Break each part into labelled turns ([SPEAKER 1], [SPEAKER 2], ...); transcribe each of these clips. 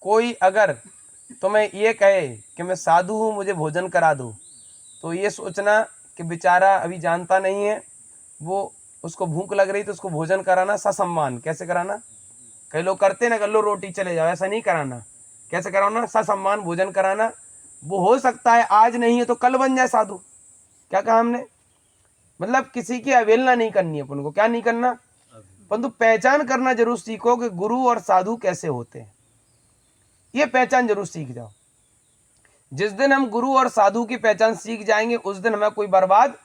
[SPEAKER 1] कोई अगर तुम्हें ये कहे कि मैं साधु हूँ, मुझे भोजन करा दो, तो ये सोचना कि बेचारा अभी जानता नहीं है, वो उसको भूख लग रही तो उसको भोजन कराना ससम्मान। कैसे कराना? कई लोग करते ना, कर लो रोटी चले जाओ, ऐसा नहीं कराना। कैसे कराना? ससम्मान भोजन कराना। वो हो सकता है आज नहीं है तो कल बन जाए साधु। क्या कहा हमने? मतलब किसी की अवहेलना नहीं करनी है अपन को। क्या नहीं करना? परंतु पहचान करना जरूर सीखो कि गुरु और साधु कैसे होते हैं, ये पहचान जरूर सीख जाओ। जिस दिन हम गुरु और साधु की पहचान सीख जाएंगे उस दिन हमें कोई बर्बाद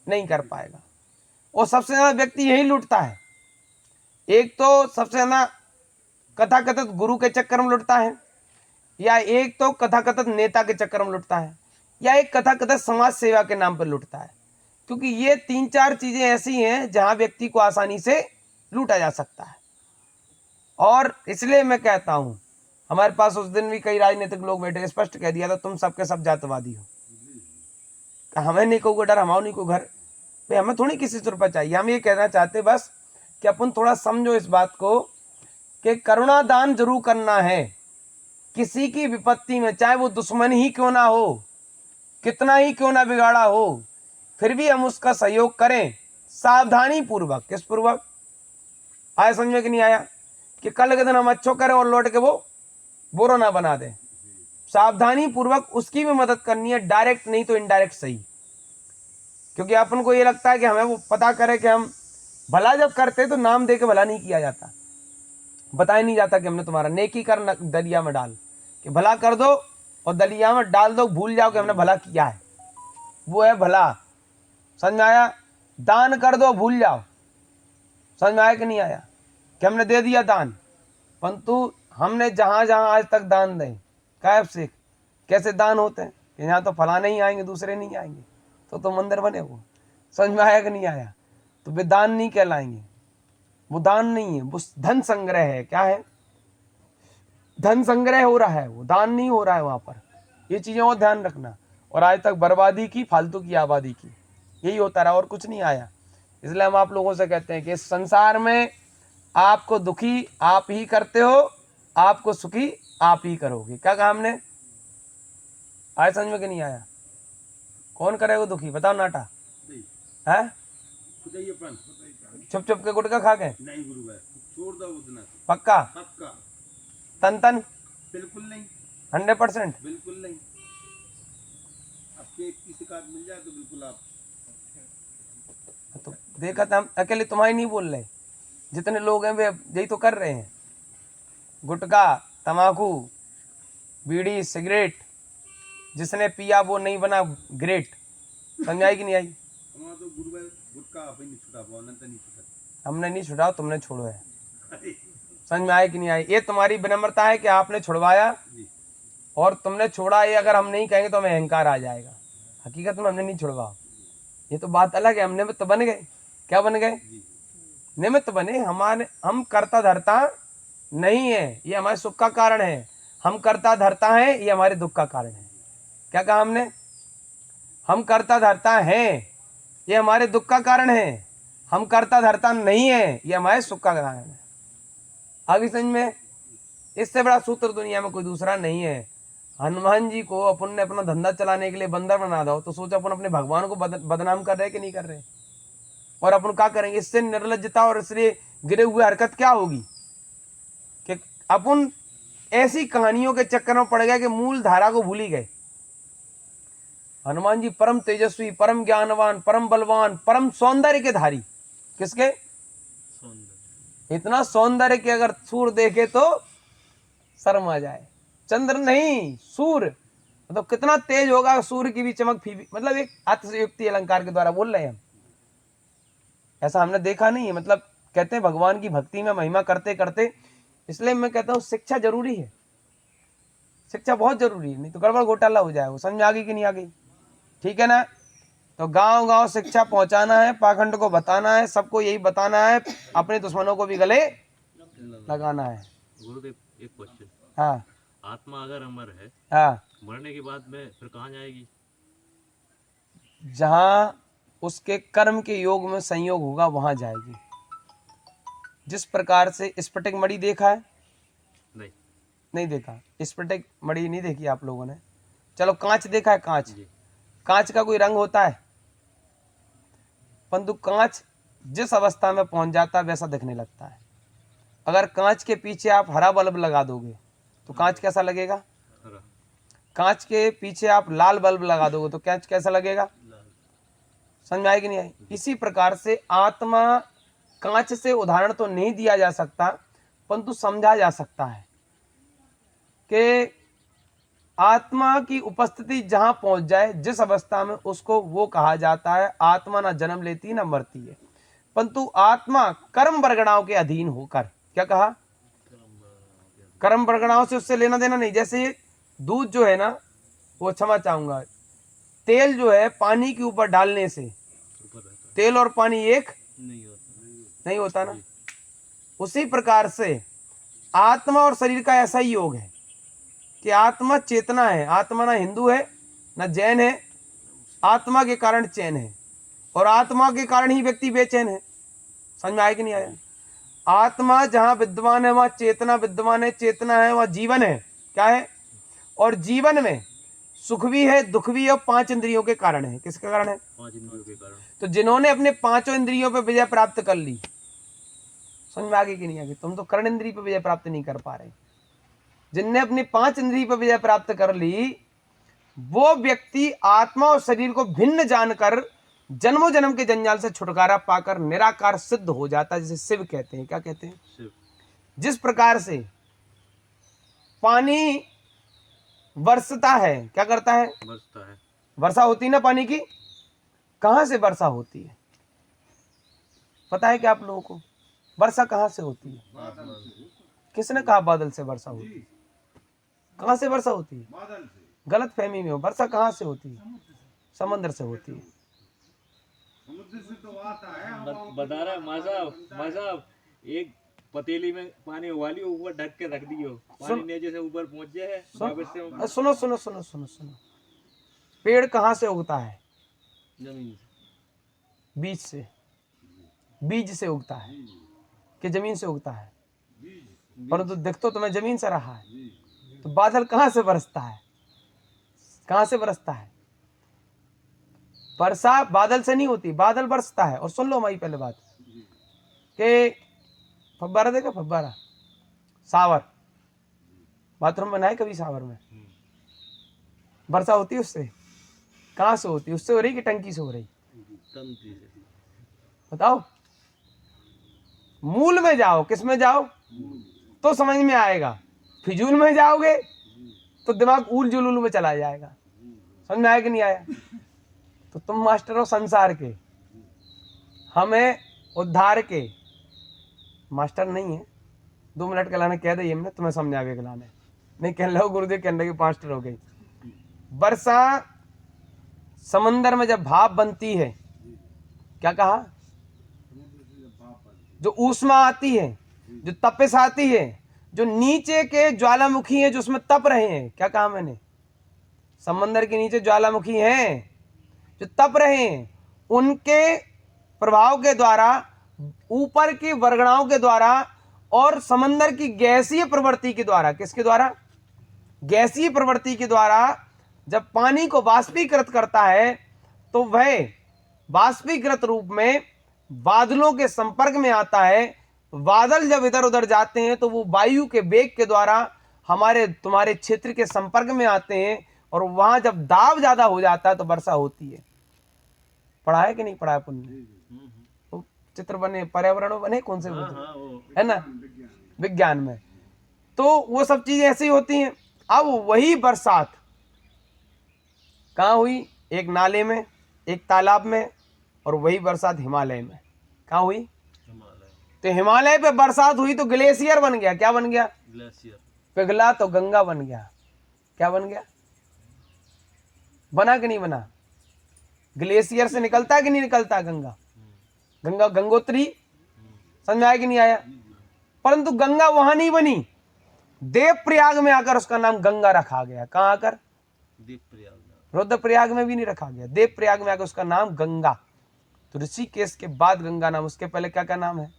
[SPEAKER 1] नहीं कर पाएगा। और सबसे ज्यादा व्यक्ति यही लुटता है। एक तो सबसे ज्यादा कथाकथित गुरु के चक्कर में लुटता है, या एक तो कथाकथित नेता के चक्कर में लुटता है, या एक कथाकथित समाज सेवा के नाम पर लुटता है। क्योंकि ये 3-4 चीजें ऐसी हैं जहां व्यक्ति को आसानी से लूटा जा सकता है। और इसलिए मैं कहता हूं, हमारे पास उस दिन भी कई राजनीतिक लोग बैठे, स्पष्ट कह दिया था तुम सबके सब जातवादी हो। हमें नहीं को डर, हमारा नहीं को घर भाई, हमें थोड़ी किसी से रुपया चाहिए। हम ये कहना चाहते बस कि अपन थोड़ा समझो इस बात को कि करुणा दान जरूर करना है किसी की विपत्ति में, चाहे वो दुश्मन ही क्यों ना हो, कितना ही क्यों ना बिगाड़ा हो, फिर भी हम उसका सहयोग करें सावधानी पूर्वक। किस पूर्वक? आया समझ में कि नहीं आया? कि कल के दिन हम अच्छो करें और लौट के वो बुरा ना बना दे। सावधानी पूर्वक उसकी भी मदद करनी है, डायरेक्ट नहीं तो इनडायरेक्ट सही। क्योंकि अपन को ये लगता है कि हमें वो पता करे कि हम भला जब करते तो नाम दे के भला नहीं किया जाता, बताया नहीं जाता कि हमने तुम्हारा नेकी कर दलिया में डाल, कि भला कर दो और दलिया में डाल दो, भूल जाओ कि हमने भला किया है, वो है भला। समझ में आया? दान कर दो, भूल जाओ। समझ में आया कि नहीं आया? कि हमने दे दिया दान, परंतु हमने जहां जहां आज तक दान दें, कैफ से कैसे दान होते हैं कि यहाँ तो फला नहीं आएंगे, दूसरे नहीं आएंगे, तो मंदिर बने वो। समझ में आया कि नहीं आया? तो वे दान नहीं कहलाएंगे, वो दान नहीं है, वो धन संग्रह है। क्या है? धन संग्रह हो रहा है, वो दान नहीं हो रहा है वहां पर। ये चीजें और ध्यान रखना। और आज तक बर्बादी की, फालतू की आबादी की, यही होता रहा और कुछ नहीं आया। इसलिए हम आप लोगों से कहते हैं कि इस संसार में आपको दुखी आप ही करते हो, आपको सुखी आप ही करोगे। क्या कहा हमने? आया समझ में कि नहीं आया? कौन करेगा दुखी? बताओ नाटा है? चुप चुप के गुटका खा के?
[SPEAKER 2] नहीं गुरु भाई, छोड़ दो उतना।
[SPEAKER 1] पक्का?
[SPEAKER 2] पक्का।
[SPEAKER 1] तन तन?
[SPEAKER 2] बिल्कुल नहीं।
[SPEAKER 1] 100%?
[SPEAKER 2] बिल्कुल नहीं। आपके एक की शिकायत मिल जाए तो बिल्कुल आप।
[SPEAKER 1] तो देखा था, हम अकेले तुम्हारी नहीं बोल रहे, जितने लोग हैं वे यही तो कर रहे हैं। गुटखा, तम्बाकू, बीड़ी, सिगरेट, जिसने पिया वो नहीं बना ग्रेट। समझ आई कि नहीं आई?
[SPEAKER 2] हमारा तो गुरु भाई गुटका आप ही नहीं छुटा पाओ, अनंत नहीं छुटा।
[SPEAKER 1] हमने नहीं छुड़ाओ, तुमने छोड़ो है। समझ में आई कि नहीं आई? ये तुम्हारी विनम्रता है कि आपने छुड़वाया और तुमने छोड़ा। ये अगर हम नहीं कहेंगे तो हमें अहंकार आ जाएगा। हकीकत में हमने नहीं छुड़वाओ, ये तो बात अलग है। हम निमित्त बन गए। क्या बन गए? निमित्त बने। हमारे हम करता धरता नहीं है, ये हमारे सुख का कारण है। हम करता धरता है, ये हमारे दुख का कारण है। क्या कहा हमने? हम करता धरता है, ये हमारे दुख का कारण है। हम करता धरता नहीं है, ये हमारे सुख का कारण है। आगे समझ में? इससे बड़ा सूत्र दुनिया में कोई दूसरा नहीं है। हनुमान जी को अपन ने अपना धंधा चलाने के लिए बंदर बना दो तो सोचो अपन अपने भगवान को बदनाम कर रहे कि नहीं कर रहे? और अपन क्या करेंगे? इससे निर्लज्जता और इसलिए गिरे हुए हरकत क्या होगी कि अपन ऐसी कहानियों के चक्कर में पड़ गए कि मूल धारा को भूल ही गए। हनुमान जी परम तेजस्वी, परम ज्ञानवान, परम बलवान, परम सौंदर्य के धारी। किसके? इतना सौंदर्य कि अगर सूर्य देखे तो शर्म आ जाए। चंद्र नहीं, सूर्य। मतलब कितना तेज होगा सूर्य की भी चमक फीबी। मतलब एक अतिशयोक्ति अलंकार के द्वारा बोल रहे हैं हम। ऐसा हमने देखा नहीं है। मतलब कहते हैं भगवान की भक्ति में महिमा करते करते। इसलिए मैं कहता हूँ शिक्षा जरूरी है, शिक्षा बहुत जरूरी है, नहीं तो गड़बड़ घोटाला हो जाएगा। समझ में आ गई कि नहीं आ गई? ठीक है ना? तो गांव गांव शिक्षा पहुंचाना है, पाखंड को बताना है, सबको यही बताना है, अपने दुश्मनों को भी गले लगाना है।
[SPEAKER 3] गुरुदेव एक क्वेश्चन।
[SPEAKER 1] हाँ
[SPEAKER 3] आत्मा अगर अमर है,
[SPEAKER 1] हाँ,
[SPEAKER 3] मरने के बाद में फिर कहाँ जाएगी?
[SPEAKER 1] जहां उसके कर्म के योग में संयोग होगा वहां जाएगी। जिस प्रकार से स्फटिक मणि देखा है?
[SPEAKER 3] नहीं।
[SPEAKER 1] नहीं देखा, स्फटिक मणि नहीं देखी आप लोगों ने। चलो कांच देखा है, कांच,
[SPEAKER 3] जी।
[SPEAKER 1] कांच का कोई रंग होता है? परंतु कांच जिस अवस्था में पहुंच जाता है वैसा दिखने लगता है। अगर कांच के पीछे आप हरा बल्ब लगा दोगे तो कांच कैसा लगेगा?
[SPEAKER 3] हरा।
[SPEAKER 1] कांच के पीछे आप लाल बल्ब लगा दोगे तो कांच कैसा लगेगा?
[SPEAKER 3] लाल।
[SPEAKER 1] समझ में आएगी नहीं आई? इसी प्रकार से आत्मा, कांच से उदाहरण तो नहीं दिया जा सकता परंतु समझा जा सकता है कि आत्मा की उपस्थिति जहां पहुंच जाए, जिस अवस्था में, उसको वो कहा जाता है आत्मा ना जन्म लेती ना मरती है, परंतु आत्मा कर्म वर्गणाओं के अधीन होकर, क्या कहा? कर्म वर्गणाओं से उससे लेना देना नहीं। जैसे दूध जो है ना, वो क्षमा चाहूंगा, तेल जो है पानी के ऊपर डालने से
[SPEAKER 3] ऊपर रहता है।
[SPEAKER 1] तेल और पानी एक
[SPEAKER 3] नहीं होता।
[SPEAKER 1] नहीं होता ना। उसी प्रकार से आत्मा और शरीर का ऐसा ही योग है कि आत्मा चेतना है। आत्मा ना हिंदू है ना जैन है, आत्मा के कारण चैन है और आत्मा के कारण ही व्यक्ति बेचैन है। समझ में आया कि नहीं आया? आत्मा जहां विद्यमान है वहां चेतना विद्यमान है, चेतना है वहां जीवन है। क्या है? और जीवन में सुख भी है, दुख भी है और 5 इंद्रियों के कारण है। किसके कारण है?
[SPEAKER 3] 5 इंद्रियों के कारण।
[SPEAKER 1] तो जिन्होंने अपने 5 इंद्रियों पर विजय प्राप्त कर ली, समझ में आ गई कि नहीं आ गई? तुम तो कर्ण इंद्रिय पर विजय प्राप्त नहीं कर पा रहे। जिनने अपनी 5 इंद्रिय पर विजय प्राप्त कर ली, वो व्यक्ति आत्मा और शरीर को भिन्न जानकर जन्मों जन्म के जंजाल से छुटकारा पाकर निराकार सिद्ध हो जाता है, जिसे शिव कहते हैं। क्या कहते हैं?
[SPEAKER 3] शिव।
[SPEAKER 1] जिस प्रकार से पानी बरसता है, क्या करता है?
[SPEAKER 3] बरसता है।
[SPEAKER 1] वर्षा होती ना पानी की। कहां से वर्षा होती है? पता है क्या आप लोगों को? वर्षा कहां से होती है? किसने कहा बादल से वर्षा होती है? कहां से वर्षा होती है?
[SPEAKER 2] बादल से।
[SPEAKER 1] गलत फहमी में हो। वर्षा कहां से होती है? समुद्र से होती है।
[SPEAKER 2] समुद्र से तो आता है।
[SPEAKER 3] बता रहा है माँ साहब, एक पतीली में पानी उबाली, ऊपर ढक के रख दियो, पानी नीचे से ऊपर पहुंच जाए, वापस से
[SPEAKER 1] सुनो सुनो सुनो सुनो सुनो, पेड़ कहां से उगता है?
[SPEAKER 3] जमीन से।
[SPEAKER 1] बीज से। बीज से उगता है कि जमीन से उगता है? परंतु दिख तो तुम्हें जमीन से रहा है। तो बादल कहां से बरसता है? कहां से बरसता है? वर्षा बादल से नहीं होती, बादल बरसता है। और सुन लो हमारी पहले बात कि फव्वारा देखा? फव्वारा, सावर, बाथरूम बनाए कभी सावर में? वर्षा होती है उससे? कहां से होती है? उससे हो रही कि टंकी से हो रही?
[SPEAKER 3] टंकी से।
[SPEAKER 1] बताओ। मूल में जाओ। किस में जाओ तो समझ में आएगा। फिजूल में जाओगे तो दिमाग उल जुलूल में चला जाएगा। समझ में आया कि नहीं आया? तो तुम मास्टर हो संसार के, हमें उद्धार के मास्टर नहीं है। 2 मिनट के लाने कह दे हमने, तुम्हें समझा के लाने नहीं कह लो। गुरुदेव कहने की मास्टर हो गई। वर्षा समंदर में जब भाप बनती है, क्या कहा? जो ऊष्मा आती है, जो तपिश आती है, जो नीचे के ज्वालामुखी है जो उसमें तप रहे हैं, क्या कहा मैंने? समंदर के नीचे ज्वालामुखी हैं जो तप रहे हैं, उनके प्रभाव के द्वारा, ऊपर की वर्गणाओं के द्वारा और समंदर की गैसीय प्रवृत्ति के द्वारा, किसके द्वारा? गैसीय प्रवृत्ति के द्वारा जब पानी को वाष्पीकृत करता है तो वह वाष्पीकृत रूप में बादलों के संपर्क में आता है। बादल जब इधर उधर जाते हैं तो वो वायु के वेग के द्वारा हमारे तुम्हारे क्षेत्र के संपर्क में आते हैं और वहां जब दाब ज्यादा हो जाता है तो वर्षा होती है। पढ़ा है कि नहीं पढ़ा है? पुण्य तो चित्र बने, पर्यावरण बने, कौन से है ना, विज्ञान में। तो वो सब चीजें ऐसी होती हैं। अब वही बरसात कहाँ हुई? एक नाले में, एक तालाब में, और वही बरसात हिमालय में। कहाँ हुई?
[SPEAKER 3] हिमालय।
[SPEAKER 1] तो हिमालय पे बरसात हुई तो ग्लेशियर बन गया। क्या बन गया?
[SPEAKER 3] ग्लेशियर।
[SPEAKER 1] पिघला तो गंगा बन गया। क्या बन गया? बना कि नहीं बना? ग्लेशियर से निकलता कि नहीं निकलता गंगा? गंगा गंगोत्री। समझ में आया कि नहीं आया? परंतु गंगा वहां नहीं बनी, देवप्रयाग में आकर उसका नाम गंगा रखा गया। कहां आकर?
[SPEAKER 3] देवप्रयाग।
[SPEAKER 1] रुद्रप्रयाग में भी नहीं रखा गया, देवप्रयाग में आकर उसका नाम गंगा। तो ऋषिकेश के बाद गंगा नाम, उसके पहले क्या क्या नाम है?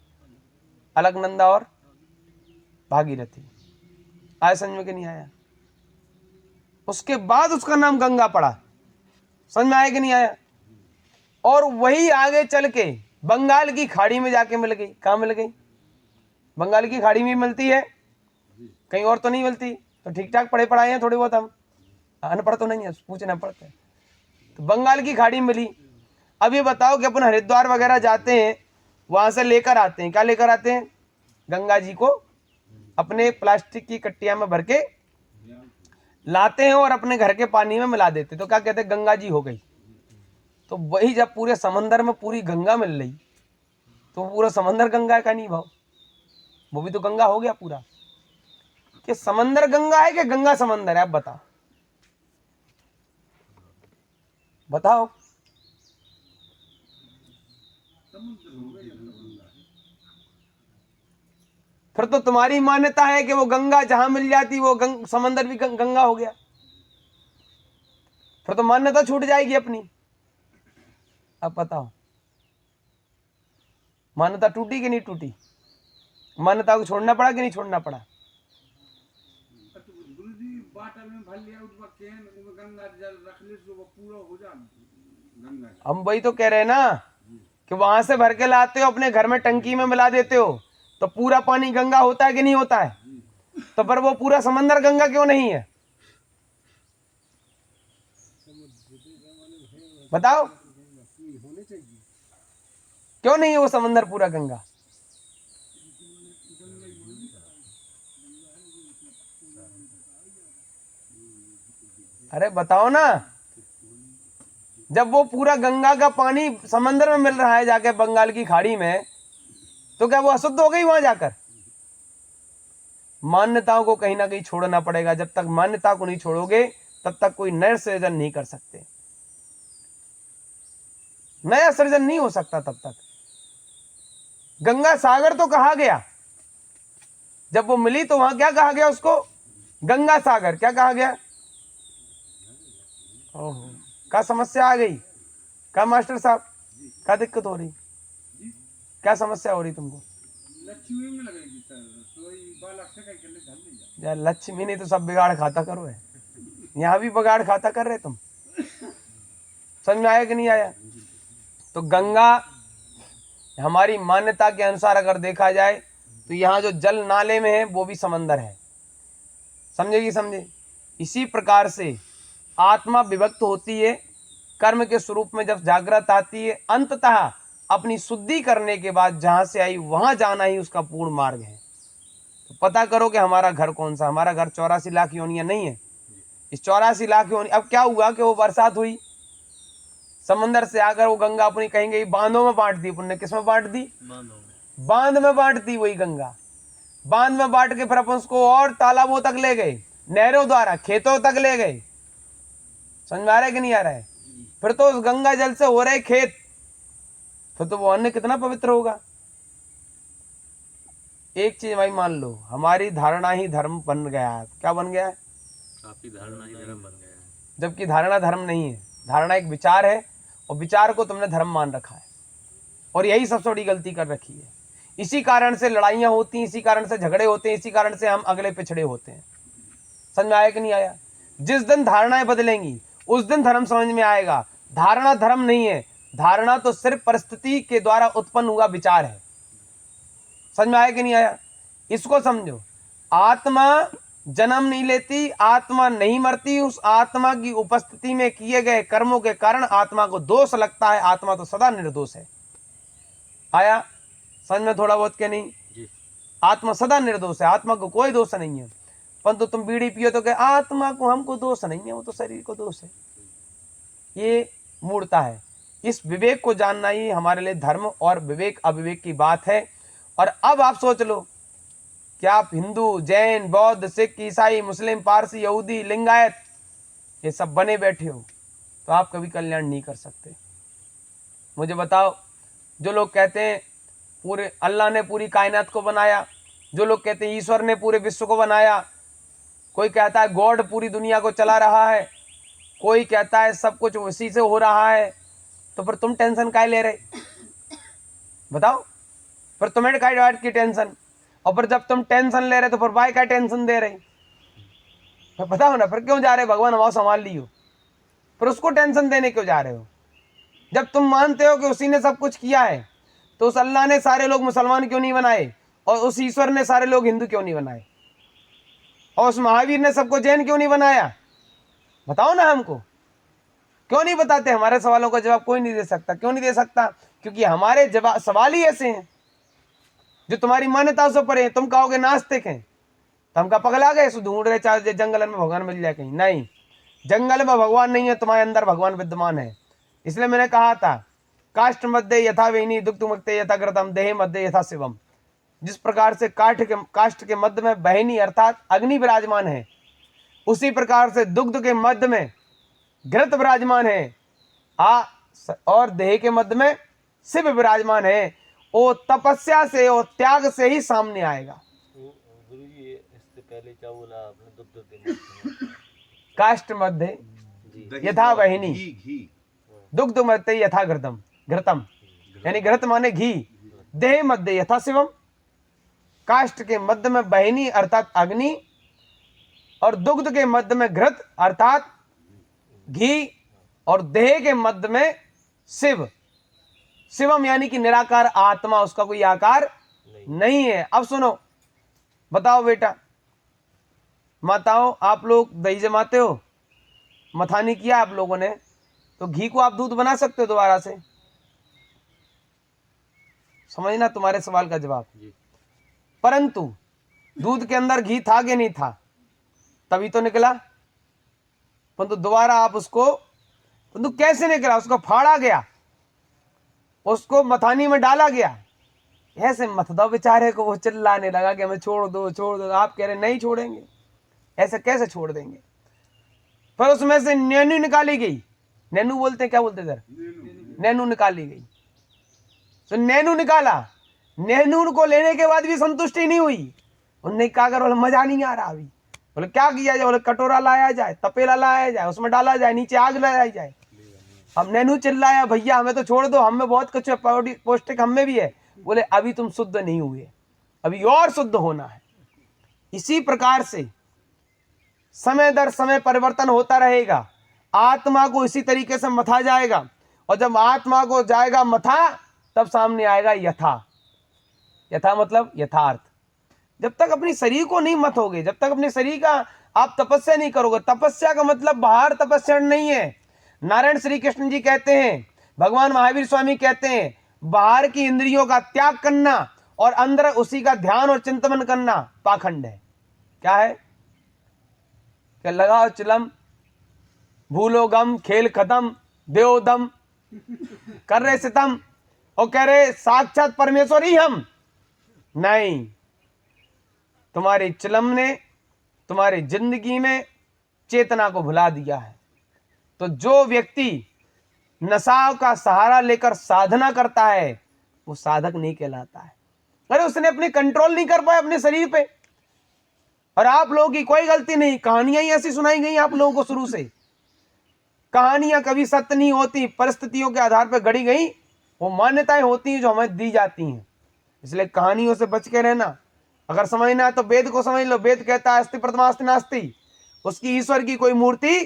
[SPEAKER 1] अलकनंदा और भागीरथी। आया समझ में कि नहीं आया? उसके बाद उसका नाम गंगा पड़ा, समझ में आया कि नहीं आया? और वही आगे चल के बंगाल की खाड़ी में जाके मिल गई। कहाँ मिल गई? बंगाल की खाड़ी में मिलती है, कहीं और तो नहीं मिलती। तो ठीक ठाक पढ़े पढ़ाए हैं थोड़े बहुत, हम अनपढ़ तो नहीं है, पूछना पड़ता है। तो बंगाल की खाड़ी में मिली। अब ये बताओ कि अपन हरिद्वार वगैरह जाते हैं, वहां से लेकर आते हैं, क्या लेकर आते हैं? गंगा जी को अपने प्लास्टिक की कट्टिया में भर के लाते हैं और अपने घर के पानी में मिला देते, तो क्या कहते हैं? गंगा जी हो गई। तो वही जब पूरे समंदर में पूरी गंगा मिल रही, तो पूरा समंदर गंगा का नहीं भाव, वो भी तो गंगा हो गया पूरा। कि समंदर गंगा है कि गंगा समंदर है? आप बताओ, बताओ। फिर तो तुम्हारी मान्यता है कि वो गंगा जहां मिल जाती वो समंदर भी गंगा हो गया। फिर तो मान्यता छूट जाएगी अपनी। अब बताओ, मान्यता टूटी कि नहीं टूटी? मान्यता को छोड़ना पड़ा कि नहीं छोड़ना पड़ा?
[SPEAKER 2] तो गुरु जी बाटल में भर लिया उसमें केन उसमें गंगा जल रख ले तो वो पूरा हो जा गंगा जल।
[SPEAKER 1] हम वही तो कह रहे हैं ना कि वहां से भर के लाते हो, अपने घर में टंकी में मिला देते हो, तो पूरा पानी गंगा होता है कि नहीं होता है? तो पर वो पूरा समंदर गंगा क्यों नहीं है? बताओ, क्यों नहीं है वो समंदर पूरा गंगा? अरे बताओ ना। जब वो पूरा गंगा का पानी समंदर में मिल रहा है जाके बंगाल की खाड़ी में, तो क्या वो अशुद्ध हो गई वहां जाकर? मान्यताओं को कहीं ना कहीं छोड़ना पड़ेगा। जब तक मान्यता को नहीं छोड़ोगे तब तक कोई नया सृजन नहीं कर सकते। नया सृजन नहीं हो सकता तब तक। गंगा सागर तो कहा गया, जब वो मिली तो वहां क्या कहा गया उसको? गंगा सागर। क्या कहा गया? ओहो, क्या समस्या आ गई? क्या मास्टर साहब, क्या दिक्कत हो रही? क्या समस्या हो रही तुमको?
[SPEAKER 2] लक्ष्मी में लगेगी सर, तो ये बालक से कहीं के लिए धन नहीं जा।
[SPEAKER 1] यार लक्ष्मी नहीं तो सब बिगाड़ खाता करो है, यहाँ भी बिगाड़ खाता कर रहे तुम। समझ में आया कि नहीं आया? तो गंगा हमारी मान्यता के अनुसार अगर देखा जाए तो यहाँ जो जल नाले में है वो भी समंदर है। समझेगी? समझे? इसी प्रकार से आत्मा विभक्त होती है, कर्म के स्वरूप में जब जागृत आती है, अंततः अपनी शुद्धि करने के बाद जहां से आई वहां जाना ही उसका पूर्ण मार्ग है। तो पता करो कि हमारा घर कौन सा? हमारा घर 84 लाख योनियां नहीं है। इस 84 लाख योनि, अब क्या हुआ कि वो बरसात हुई, समंदर से आकर वो गंगा अपनी कहेंगे बांधों में बांट दी। पुण्य किस में बांट दी? बांध में बांट दी। वही गंगा बांध में बांट के फिर अपन उसको और तालाबों तक ले गए, नहरों द्वारा खेतों तक ले गए। समझ में आ रहा है कि नहीं आ रहा है? फिर तो उस गंगा जल से हो रहे खेत, फिर तो वो अन्न कितना पवित्र होगा। एक चीज भाई मान लो, हमारी धारणा ही धर्म बन गया है। क्या बन गया है?
[SPEAKER 3] आपकी धारणा ही धर्म बन गया है।
[SPEAKER 1] जबकि धारणा धर्म नहीं है। धारणा एक विचार है और विचार को तुमने धर्म मान रखा है, और यही सबसे बड़ी गलती कर रखी है। इसी कारण से लड़ाइयां होती हैं, इसी कारण से झगड़े होते हैं, इसी कारण से हम अगले पिछड़े होते हैं। समझ में आया कि नहीं आया? जिस दिन धारणाएं बदलेंगी उस दिन धर्म समझ में आएगा। धारणा धर्म नहीं है, धारणा तो सिर्फ परिस्थिति के द्वारा उत्पन्न हुआ विचार है। समझ में आया कि नहीं आया? इसको समझो। आत्मा जन्म नहीं लेती, आत्मा नहीं मरती। उस आत्मा की उपस्थिति में किए गए कर्मों के कारण आत्मा को दोष लगता है। आत्मा तो सदा निर्दोष है। आया समझ में थोड़ा बहुत के नहीं? आत्मा सदा निर्दोष है, आत्मा को कोई दोष नहीं है। परंतु तुम बीड़ी पियो तो कहे आत्मा को हमको दोष नहीं है, वो तो शरीर को दोष है। ये मूर्खता है। इस विवेक को जानना ही हमारे लिए धर्म और विवेक अविवेक की बात है। और अब आप सोच लो कि आप हिंदू, जैन, बौद्ध, सिख, ईसाई, मुस्लिम, पारसी, यहूदी, लिंगायत ये सब बने बैठे हो तो आप कभी कल्याण नहीं कर सकते। मुझे बताओ, जो लोग कहते हैं पूरे अल्लाह ने पूरी कायनात को बनाया, जो लोग कहते हैं ईश्वर ने पूरे विश्व को बनाया, कोई कहता है गॉड पूरी दुनिया को चला रहा है, कोई कहता है सब कुछ उसी से हो रहा है, तो फिर तुम टेंशन काहे ले रहे? बताओ, फिर तुम्हें काय बात की टेंशन? और फिर जब तुम टेंशन ले रहे तो फिर भाई क्या टेंशन दे रहे? फिर बताओ ना, फिर क्यों जा रहे हो? भगवान हमारा संभाल लियो, फिर उसको टेंशन देने क्यों जा रहे हो? जब तुम मानते हो कि उसी ने सब कुछ किया है, तो उस अल्लाह ने सारे लोग मुसलमान क्यों नहीं बनाए, और उस ईश्वर ने सारे लोग हिंदू क्यों नहीं बनाए, और उस महावीर ने सबको जैन क्यों नहीं बनाया? बताओ ना हमको, क्यों नहीं बताते? हमारे सवालों का जवाब कोई नहीं दे सकता। क्यों नहीं दे सकता? क्योंकि हमारे जवाब सवाल ही ऐसे हैं जो तुम्हारी मान्यताओं से परे हैं। तुम कहोगे नास्तिक हैं, तो हम का पगला गए, सो ढूंढ रहे चाहे जंगल में भगवान मिल जाए कहीं। नहीं, जंगल में भगवान नहीं है, तुम्हारे अंदर भगवान विद्यमान है। इसलिए मैंने कहा था, काष्ठ मध्य यथा वेणी दुग्ध मुक्ते यथा घृतम देह मध्य यथा शिवम। जिस प्रकार से काष्ठ के मध्य में बहनी अर्थात अग्नि विराजमान है, उसी प्रकार से दुग्ध के मध्य में घृत विराजमान है, और देह के मध्य में शिव विराजमान है। वो तपस्या से और त्याग से ही सामने आएगा।
[SPEAKER 3] गुरु जी इससे पहले क्या बोला आपने? दुग्ध
[SPEAKER 1] काष्ठ मध्य यथा वहिनी दुग्ध मध्य यथा घृतम। घृतम यानी घृत माने घी। देह मध्य यथा शिवम, काष्ठ के मध्य में बहिनी अर्थात अग्नि, और दुग्ध के मध्य में घृत अर्थात घी, और देह के मध्य में शिव। शिवम यानी कि निराकार आत्मा, उसका कोई आकार नहीं है। अब सुनो, बताओ बेटा, माताओं आप लोग दही जमाते हो, मथानी किया आप लोगों ने, तो घी को आप दूध बना सकते हो दोबारा से? समझना तुम्हारे सवाल का जवाब। परंतु दूध के अंदर घी था कि नहीं था? तभी तो निकला। परंतु दोबारा आप उसको, परंतु कैसे निकला? उसको फाड़ा गया, उसको मथानी में डाला गया। ऐसे मत दो बेचारे को, वो चिल्लाने लगा कि हमें छोड़ दो छोड़ दो। आप कह रहे नहीं छोड़ेंगे, ऐसे कैसे छोड़ देंगे? फिर उसमें से नैनू निकाली गई। नैनू बोलते हैं, क्या बोलते इधर? नैनू निकाली गई। तो नैनू निकाला, नैनू को लेने के बाद भी संतुष्टि नहीं हुई। उनने क्या करो, मजा नहीं आ रहा। अभी बोले क्या किया जाए? बोले कटोरा लाया जाए, तपेला लाया जाए, उसमें डाला जाए, नीचे आग लगाई जाए। अब नैनू चिल्लाया, भैया हमें तो छोड़ दो, हमें बहुत कुछ पौष्टिक हमें भी है। बोले अभी तुम शुद्ध नहीं हुए, अभी और शुद्ध होना है। इसी प्रकार से समय दर समय परिवर्तन होता रहेगा। आत्मा को इसी तरीके से मथा जाएगा, और जब आत्मा को जाएगा मथा, तब सामने आएगा यथा। यथा मतलब यथार्थ। जब तक अपनी शरीर को नहीं मथोगे, जब तक अपने शरीर का आप तपस्या नहीं करोगे, तपस्या का मतलब बाहर तपस्या नहीं है। नारायण श्री कृष्ण जी कहते हैं, भगवान महावीर स्वामी कहते हैं, बाहर की इंद्रियों का त्याग करना और अंदर उसी का ध्यान और चिंतन करना पाखंड है। क्या है? क्या लगाओ चिलम, भूलो गम, खेल खत्म, देव दम, कर रहे सितम, और कह रहे साक्षात परमेश्वर ही हम। नहीं, तुम्हारी चिलम ने तुम्हारी जिंदगी में चेतना को भुला दिया है। तो जो व्यक्ति नशा का सहारा लेकर साधना करता है, वो साधक नहीं कहलाता है। अरे उसने अपनी कंट्रोल नहीं कर पाया अपने शरीर पे। और आप लोगों की कोई गलती नहीं, कहानियां ही ऐसी सुनाई गई आप लोगों को शुरू से। कहानियां कभी सत्य नहीं होती, परिस्थितियों के आधार पर गढ़ी गई वो मान्यताएं होती हैं जो हमें दी जाती हैं। इसलिए कहानियों से बच के रहना। अगर समझना है तो वेद को समझ लो। वेद कहता है अस्ति प्रथमा अस्ति नास्ति, उसकी ईश्वर की कोई मूर्ति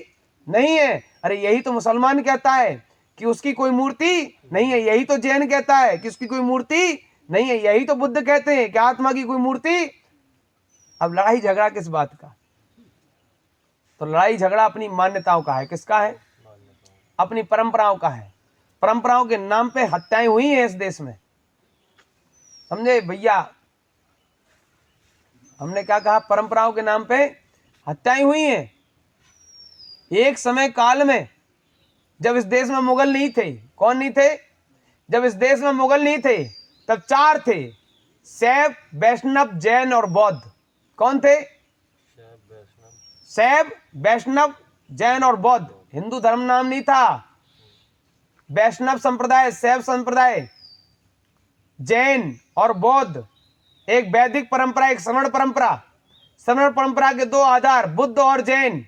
[SPEAKER 1] नहीं है। अरे यही तो मुसलमान कहता है कि उसकी कोई मूर्ति नहीं है। यही तो जैन कहता है कि उसकी कोई मूर्ति नहीं है। यही तो बुद्ध कहते हैं कि आत्मा की कोई मूर्ति। अब लड़ाई झगड़ा किस बात का? तो लड़ाई झगड़ा अपनी मान्यताओं का है। किसका है? अपनी परंपराओं का है। परंपराओं के नाम पे हत्याएं हुई हैं इस देश में, समझे भैया? हमने क्या कहा? परंपराओं के नाम पे हत्याएं हुई हैं। एक समय काल में जब इस देश में मुगल नहीं थे, कौन नहीं थे? जब इस देश में मुगल नहीं थे तब चार थे, शैव, वैष्णव, जैन और बौद्ध। कौन थे? शैव, वैष्णव, जैन और बौद्ध। हिंदू धर्म नाम नहीं था। वैष्णव संप्रदाय, शैव संप्रदाय, जैन और बौद्ध। एक वैदिक परंपरा, एक श्रवण परंपरा। श्रवण परंपरा के दो आधार, बुद्ध और जैन।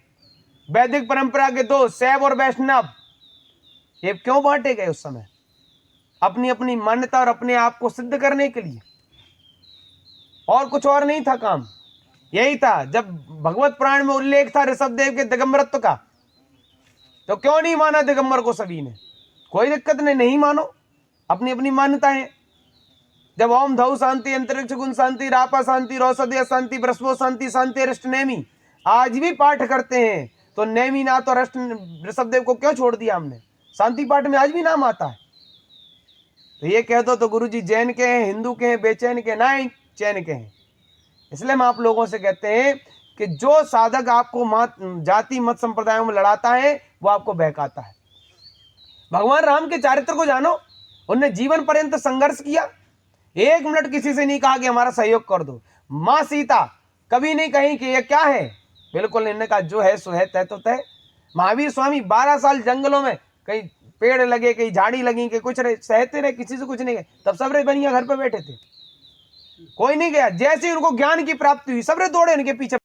[SPEAKER 1] वैदिक परंपरा के दो, शैव और वैष्णव। ये क्यों बांटे गए उस समय? अपनी अपनी मान्यता और अपने आप को सिद्ध करने के लिए, और कुछ और नहीं था काम। यही था। जब भगवत पुराण में उल्लेख था ऋषभदेव के दिगंबरत्व का, तो क्यों नहीं माना दिगंबर को सभी ने? कोई दिक्कत नहीं मानो, अपनी अपनी मान्यता है। जब ओम धौ शांति, अंतरिक्ष गुण शांति, रापा शांति, रौषधीय शांति, बृहस्पति शांति, शांति अरिष्ट नेमी आज भी पाठ करते हैं, तो नेमीनाथ और अष्ट ऋषभदेव को क्यों छोड़ दिया हमने? शांति पाठ में आज भी नाम आता है। तो ये कह दो तो गुरुजी जैन के हैं, हिंदू के हैं, बेचैन के नहीं, चैन के हैं। इसलिए हम आप लोगों से कहते हैं कि जो साधक आपको मत जाति मत संप्रदायों में लड़ाता है वो आपको बहकाता है। भगवान राम के चारित्र को जानो, उनने जीवन पर्यंत संघर्ष किया, एक मिनट किसी से नहीं कहा कि हमारा सहयोग कर दो। माँ सीता कभी नहीं कही कि ये क्या है, बिल्कुल इन्होंने कहा जो है सो है, तय तो तय। महावीर स्वामी 12 साल जंगलों में, कहीं पेड़ लगे, कहीं झाड़ी लगी, कहीं कुछ रहे, सहते रहे, किसी से कुछ नहीं गए। तब सबरे बनिया घर पे बैठे थे, कोई नहीं गया। जैसे ही उनको ज्ञान की प्राप्ति हुई, सबरे दौड़े उनके पीछे।